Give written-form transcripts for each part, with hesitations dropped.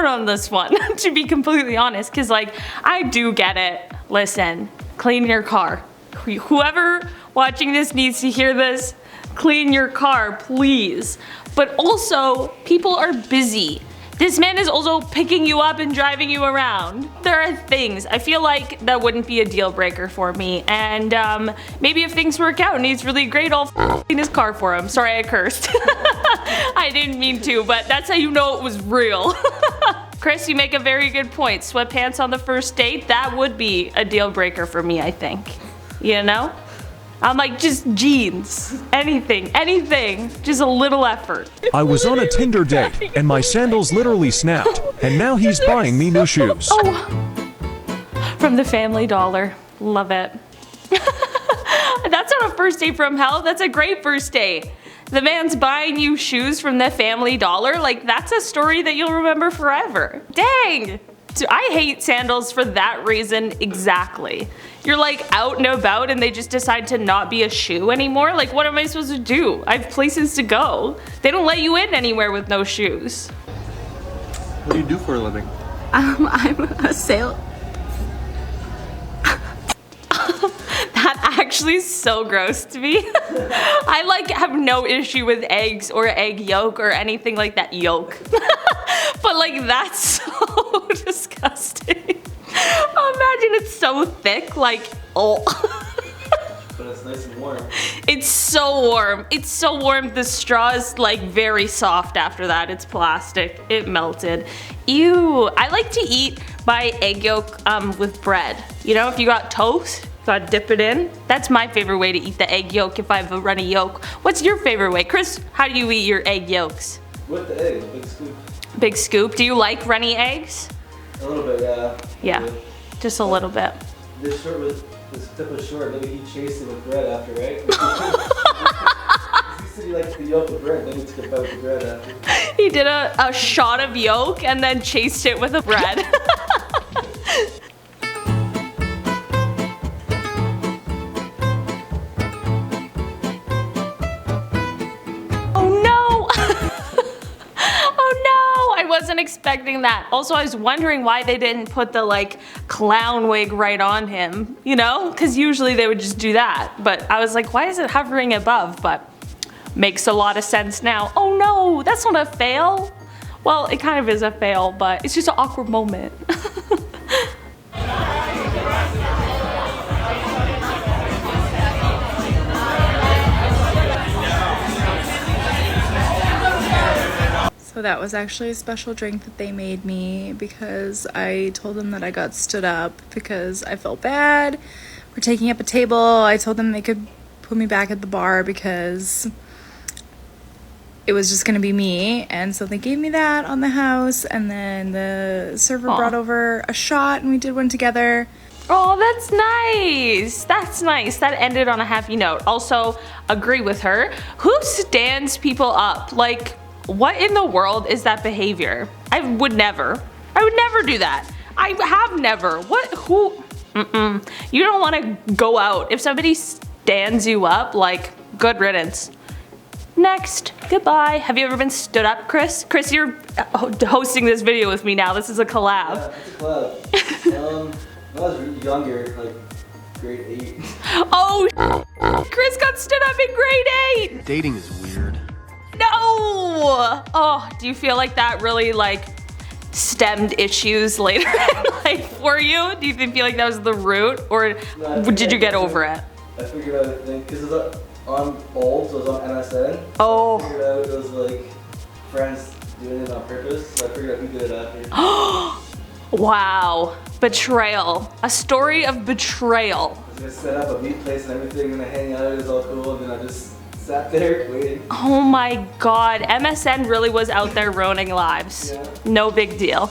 torn on this one, to be completely honest, because like, I do get it. Listen, clean your car. Whoever watching this needs to hear this, clean your car, please. But also, people are busy. This man is also picking you up and driving you around. There are things. I feel like that wouldn't be a deal breaker for me. And maybe if things work out and he's really great, I'll clean his car for him. Sorry, I cursed. I didn't mean to, but that's how you know it was real. Chris, you make a very good point. Sweatpants on the first date, that would be a deal breaker for me, I think. You know? I'm like, just jeans, anything, just a little effort. I was on a Tinder date, and my sandals literally snapped, and now he's buying me new shoes. Oh, from the Family Dollar, love it. That's not a first date from hell, that's a great first date. The man's buying you shoes from the Family Dollar, like that's a story that you'll remember forever. Dang! So I hate sandals for that reason exactly. You're like out and about and they just decide to not be a shoe anymore. Like what am I supposed to do? I have places to go. They don't let you in anywhere with no shoes. What do you do for a living? I'm a sailor. That actually is so gross to me. I like have no issue with eggs or egg yolk or anything like that. Yolk. But like that's so disgusting. Imagine it's so thick, like, oh. But it's nice and warm. It's so warm. It's so warm. The straw is like very soft after that. It's plastic. It melted. Ew. I like to eat my egg yolk with bread. You know, if you got toast, gotta dip it in. That's my favorite way to eat the egg yolk if I have a runny yolk. What's your favorite way? Chris, how do you eat your egg yolks? With the egg, big scoop. Big scoop. Do you like runny eggs? A little bit, yeah. Yeah, just a little bit. This tip was short, maybe he chased it with bread after, right? He said he liked the yolk with bread, then he took a bite with the bread after. He did a shot of yolk and then chased it with a bread. Wasn't expecting that. Also, I was wondering why they didn't put the like clown wig right on him, you know? Because usually they would just do that. But I was like, why is it hovering above? But makes a lot of sense now. Oh no, that's not a fail. Well, it kind of is a fail, but it's just an awkward moment. So that was actually a special drink that they made me because I told them that I got stood up because I felt bad for taking up a table. I told them they could put me back at the bar because it was just gonna be me, and so they gave me that on the house, and then the server brought over a shot and we did one together. Oh, that's nice. That's nice. That ended on a happy note. Also, agree with her. Who stands people up? Like, what in the world is that behavior? I would never do that. I have never. What, who, You don't want to go out. If somebody stands you up, like, good riddance. Next, goodbye. Have you ever been stood up, Chris? Chris, you're hosting this video with me now. This is a collab. Yeah, it's a collab. When I was younger, like grade 8. Oh, Chris got stood up in grade 8. Dating is weird. No! Oh, do you feel like that really like stemmed issues later in life for you? Do you feel like that was the root, or did you get over it? I figured out a thing, because it was on old, so it was on MSN. Oh. I figured out it was like friends doing it on purpose, so I figured out who did it after. Wow. Betrayal. A story of betrayal. I was gonna set up a meet place and everything, and I hang out, it was all cool, and then I just sat there waiting. Oh my god, MSN really was out there ruining lives. Yeah. No big deal.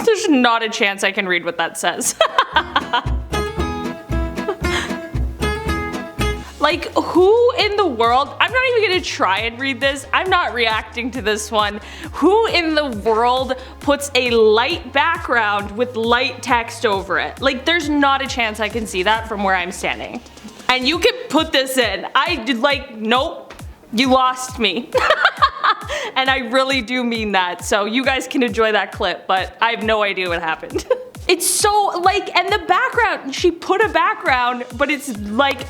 There's not a chance I can read what that says. Like, who in the world, I'm not even gonna try and read this, I'm not reacting to this one. Who in the world puts a light background with light text over it? Like, there's not a chance I can see that from where I'm standing. And you can put this in. I did like, nope, you lost me. And I really do mean that. So you guys can enjoy that clip, but I have no idea what happened. It's so like, and the background, she put a background, but it's like,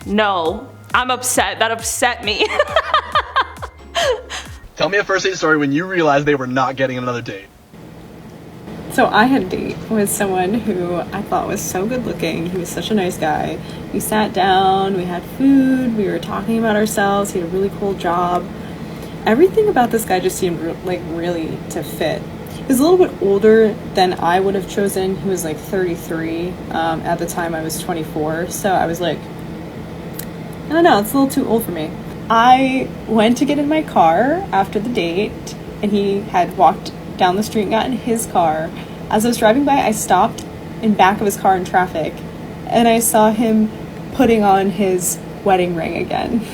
no, I'm upset. That upset me. Tell me a first date story when you realized they were not getting another date. So I had a date with someone who I thought was so good looking. He was such a nice guy. We sat down, we had food, we were talking about ourselves. He had a really cool job. Everything about this guy just seemed like really to fit. He was a little bit older than I would have chosen. He was like 33. At the time I was 24. So I was like, I don't know, it's a little too old for me. I went to get in my car after the date, and he had walked down the street and got in his car. As I was driving by, I stopped in back of his car in traffic, and I saw him putting on his wedding ring again.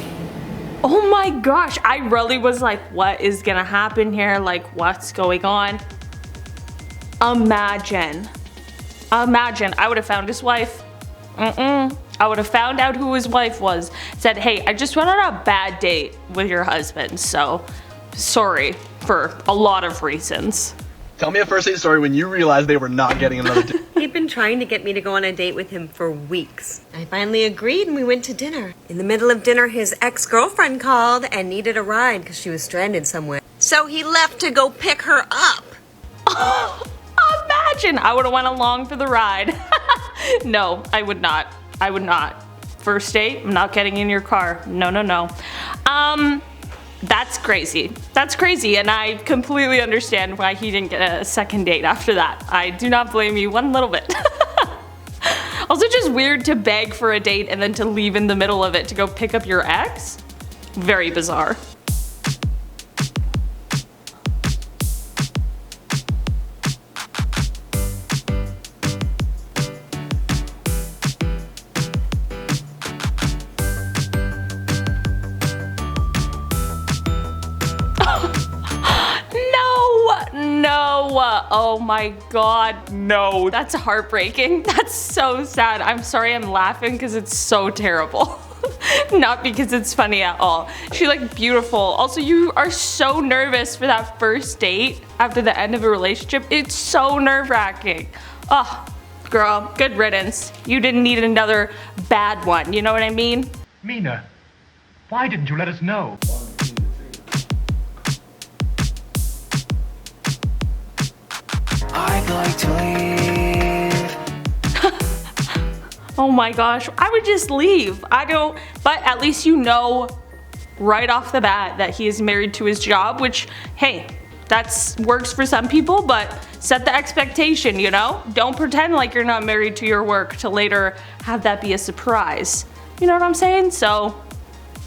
Oh my gosh, I really was like, what is gonna happen here? Like, what's going on? Imagine, I would have found his wife. I would have found out who his wife was. Said, hey, I just went on a bad date with your husband, so sorry for a lot of reasons. Tell me a first date story when you realized they were not getting another date. He'd been trying to get me to go on a date with him for weeks. I finally agreed and we went to dinner. In the middle of dinner, his ex-girlfriend called and needed a ride because she was stranded somewhere. So he left to go pick her up. Imagine, I would have went along for the ride. No, I would not. I would not. First date, I'm not getting in your car. No, no, no. That's crazy. That's crazy, and I completely understand why he didn't get a second date after that. I do not blame you one little bit. Also just weird to beg for a date and then to leave in the middle of it to go pick up your ex. Very bizarre. Oh my god, no. That's heartbreaking. That's so sad. I'm sorry I'm laughing because it's so terrible. Not because it's funny at all. She looked beautiful. Also, you are so nervous for that first date after the end of a relationship. It's so nerve-wracking. Oh, girl, good riddance. You didn't need another bad one, you know what I mean? Mina, why didn't you let us know? I'd like to leave. Oh my gosh, I would just leave. I don't, but at least you know right off the bat that he is married to his job, which, hey, that's works for some people, but set the expectation, you know? Don't pretend like you're not married to your work to later have that be a surprise. You know what I'm saying? So,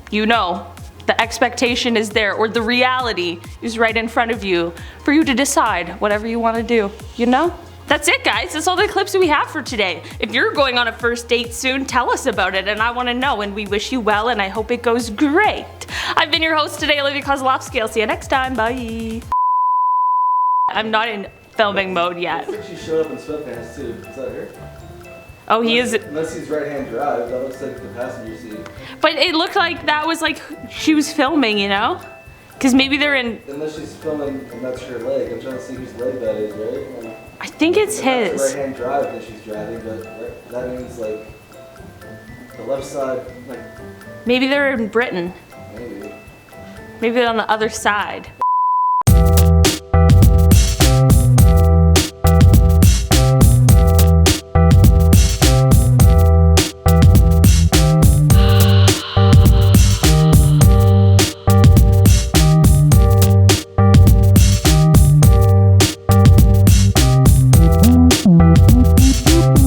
you know, the expectation is there, or the reality is right in front of you for you to decide whatever you want to do, you know? That's it, guys. That's all the clips we have for today. If you're going on a first date soon, tell us about it, and I want to know, and we wish you well, and I hope it goes great. I've been your host today, Olivia Kozlowski. I'll see you next time. Bye. I'm not in filming mode yet. Looks like she showed up in sweatpants too. Is that her? Oh, he is. Unless he's right-hand drive, that looks like the passenger seat. But it looked like that was like she was filming, you know? Because maybe they're in. Unless she's filming and that's her leg. I'm trying to see whose leg that is, right? Like, I think it's if his. that's right-hand drive that she's driving, but that means like the left side, like Maybe they're in Britain. maybe. Maybe they're on the other side.